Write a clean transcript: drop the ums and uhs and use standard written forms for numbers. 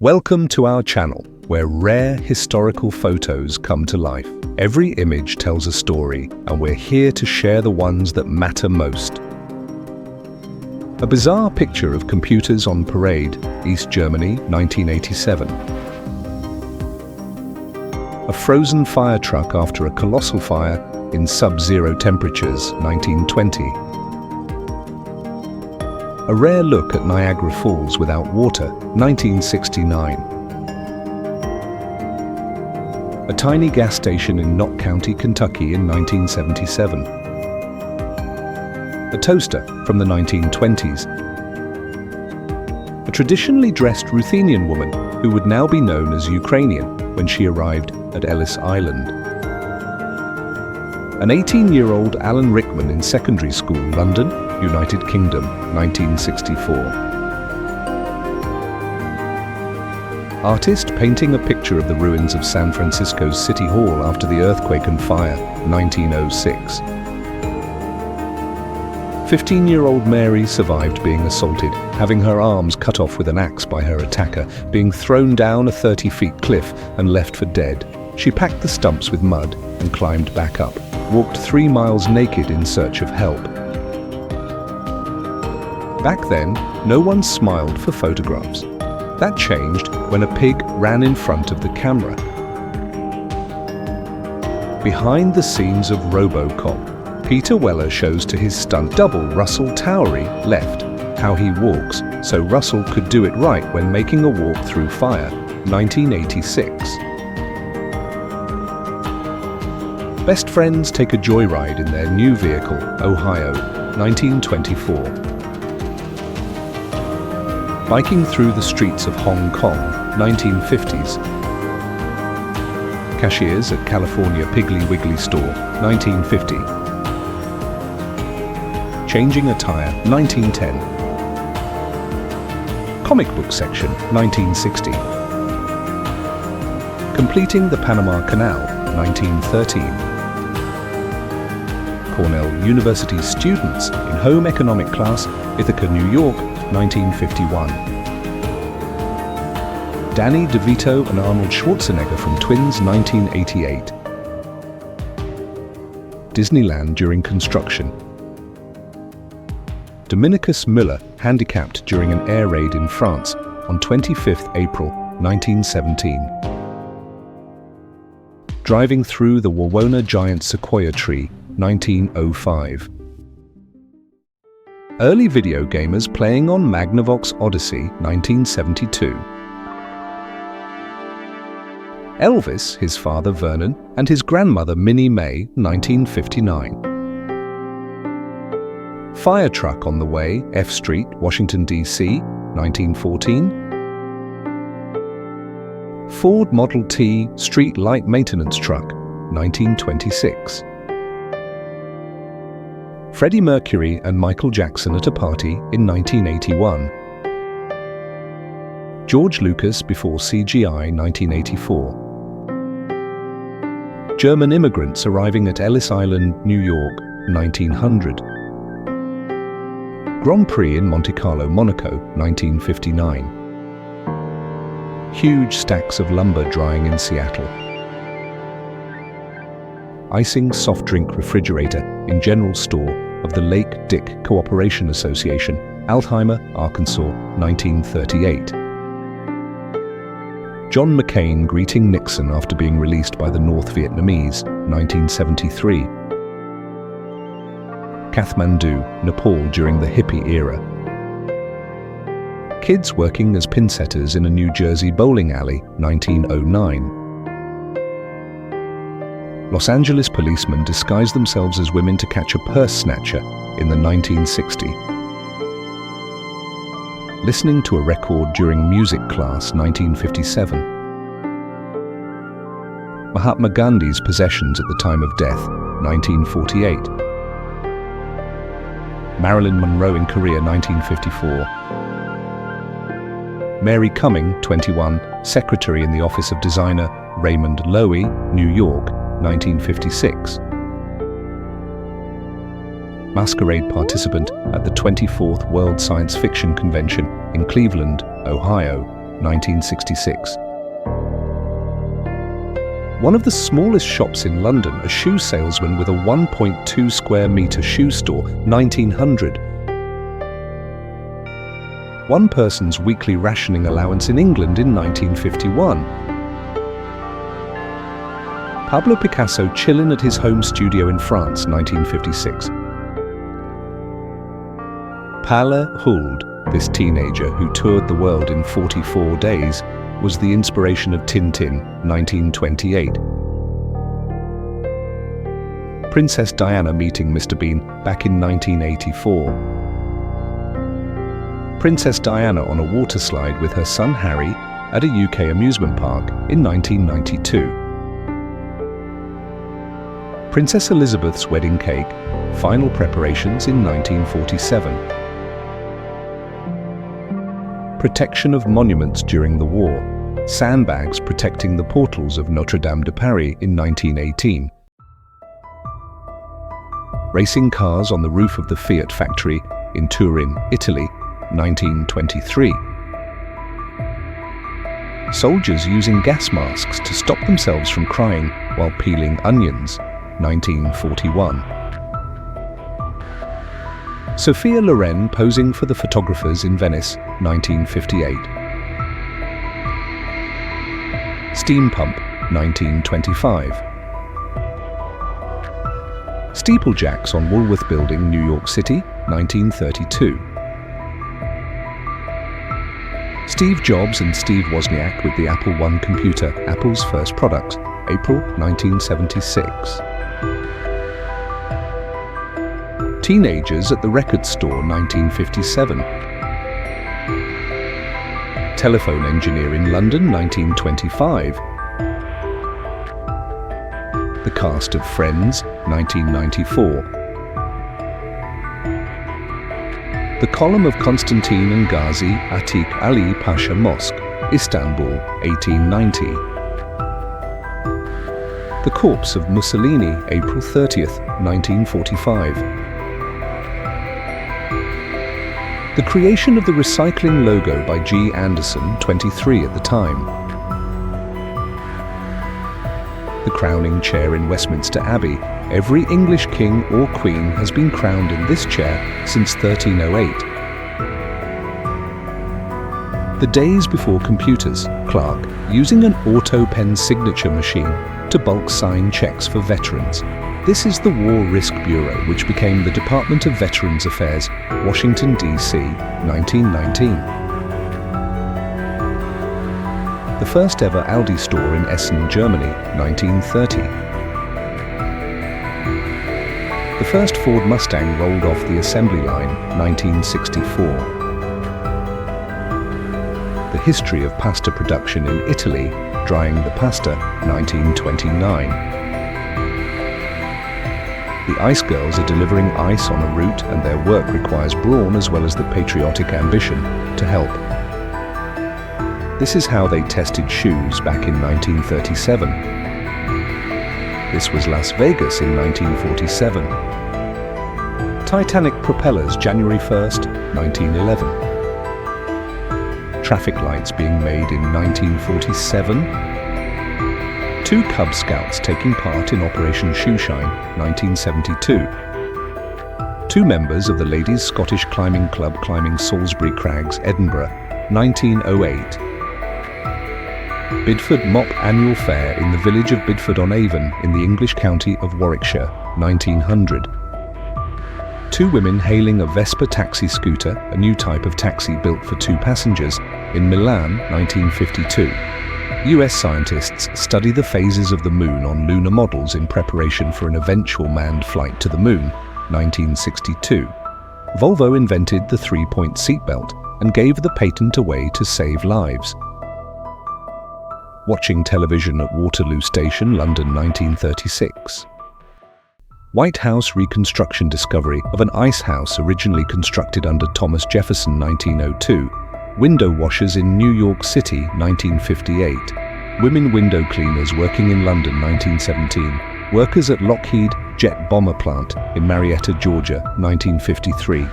Welcome to our channel, where rare historical photos come to life. Every image tells a story, and we're here to share the ones that matter most. A bizarre picture of computers on parade, East Germany, 1987. A frozen fire truck after a colossal fire in sub-zero temperatures, 1920. A rare look at Niagara Falls without water, 1969. A tiny gas station in Knott County, Kentucky in 1977. A toaster from the 1920s. A traditionally dressed Ruthenian woman who would now be known as Ukrainian when she arrived at Ellis Island. An 18-year-old Alan Rickman in secondary school, London, United Kingdom, 1964. Artist painting a picture of the ruins of San Francisco's City Hall after the earthquake and fire, 1906. 15-year-old Mary survived being assaulted, having her arms cut off with an axe by her attacker, being thrown down a 30-foot cliff and left for dead. She packed the stumps with mud and climbed back up, walked 3 miles naked in search of help. Back then, no one smiled for photographs. That changed when a pig ran in front of the camera. Behind the scenes of RoboCop, Peter Weller shows to his stunt double Russell Towery left how he walks, so Russell could do it right when making a walk through fire, 1986. Best friends take a joyride in their new vehicle, Ohio, 1924. Biking through the streets of Hong Kong, 1950s. Cashiers at California Piggly Wiggly store, 1950. Changing a tire, 1910. Comic book section, 1960. Completing the Panama Canal, 1913. Cornell University students in home economic class, Ithaca, New York, 1951. Danny DeVito and Arnold Schwarzenegger from Twins, 1988. Disneyland during construction. Dominicus Müller handicapped during an air raid in France on 25th April, 1917. Driving through the Wawona giant sequoia tree, 1905. Early video gamers playing on Magnavox Odyssey, 1972. Elvis, his father Vernon, and his grandmother Minnie May, 1959. Fire truck on the way, F Street, Washington, D.C., 1914. Ford Model T street light maintenance truck, 1926. Freddie Mercury and Michael Jackson at a party in 1981. George Lucas before CGI, 1984. German immigrants arriving at Ellis Island, New York, 1900. Grand Prix in Monte Carlo, Monaco, 1959. Huge stacks of lumber drying in Seattle. Icing soft drink refrigerator in general store of the Lake Dick Cooperation Association, Altheimer, Arkansas, 1938. John McCain greeting Nixon after being released by the North Vietnamese, 1973. Kathmandu, Nepal during the hippie era. Kids working as pin setters in a New Jersey bowling alley, 1909. Los Angeles policemen disguised themselves as women to catch a purse snatcher in the 1960s. Listening to a record during music class, 1957. Mahatma Gandhi's possessions at the time of death, 1948. Marilyn Monroe in Korea, 1954. Mary Cumming, 21, secretary in the office of designer Raymond Loewy, New York, 1956. Masquerade participant at the 24th World Science Fiction Convention in Cleveland, Ohio, 1966. One of the smallest shops in London, a shoe salesman with a 1.2 square metre shoe store, 1900. One person's weekly rationing allowance in England in 1951. Pablo Picasso chilling at his home studio in France, 1956. Palle Huld, this teenager who toured the world in 44 days, was the inspiration of Tintin, 1928. Princess Diana meeting Mr. Bean back in 1984. Princess Diana on a water slide with her son Harry at a UK amusement park in 1992. Princess Elizabeth's wedding cake, final preparations in 1947. Protection of monuments during the war, sandbags protecting the portals of Notre Dame de Paris in 1918. Racing cars on the roof of the Fiat factory in Turin, Italy, 1923. Soldiers using gas masks to stop themselves from crying while peeling onions, 1941. Sophia Loren posing for the photographers in Venice, 1958. Steam pump, 1925. Steeplejacks on Woolworth Building, New York City, 1932. Steve Jobs and Steve Wozniak with the Apple I computer, Apple's first product, April 1976. Teenagers at the record store, 1957. Telephone engineer in London, 1925. The cast of Friends, 1994. The column of Constantine and Ghazi Atik Ali Pasha Mosque, Istanbul, 1890. The corpse of Mussolini, April 30th, 1945. The creation of the recycling logo by G. Anderson, 23 at the time. The crowning chair in Westminster Abbey. Every English king or queen has been crowned in this chair since 1308. The days before computers, Clark using an auto pen signature machine to bulk sign checks for veterans. This is the War Risk Bureau, which became the Department of Veterans Affairs, Washington, D.C., 1919. The first ever Aldi store in Essen, Germany, 1930. The first Ford Mustang rolled off the assembly line, 1964. The history of pasta production in Italy, drying the pasta, 1929. The Ice Girls are delivering ice on a route, and their work requires brawn as well as the patriotic ambition to help. This is how they tested shoes back in 1937. This was Las Vegas in 1947. Titanic propellers, January 1st, 1911. Traffic lights being made in 1947. 2 Cub Scouts taking part in Operation Shoeshine, 1972. 2 members of the Ladies Scottish Climbing Club climbing Salisbury Crags, Edinburgh, 1908. Bidford Mop Annual Fair in the village of Bidford-on-Avon in the English county of Warwickshire, 1900. 2 women hailing a Vespa taxi scooter, a new type of taxi built for 2 passengers, in Milan, 1952. US scientists study the phases of the moon on lunar models in preparation for an eventual manned flight to the moon, 1962. Volvo invented the 3-point seatbelt and gave the patent away to save lives. Watching television at Waterloo Station, London, 1936. White House reconstruction discovery of an ice house originally constructed under Thomas Jefferson, 1902. Window washers in New York City, 1958. Women window cleaners working in London, 1917. Workers at Lockheed Jet Bomber Plant in Marietta, Georgia, 1953.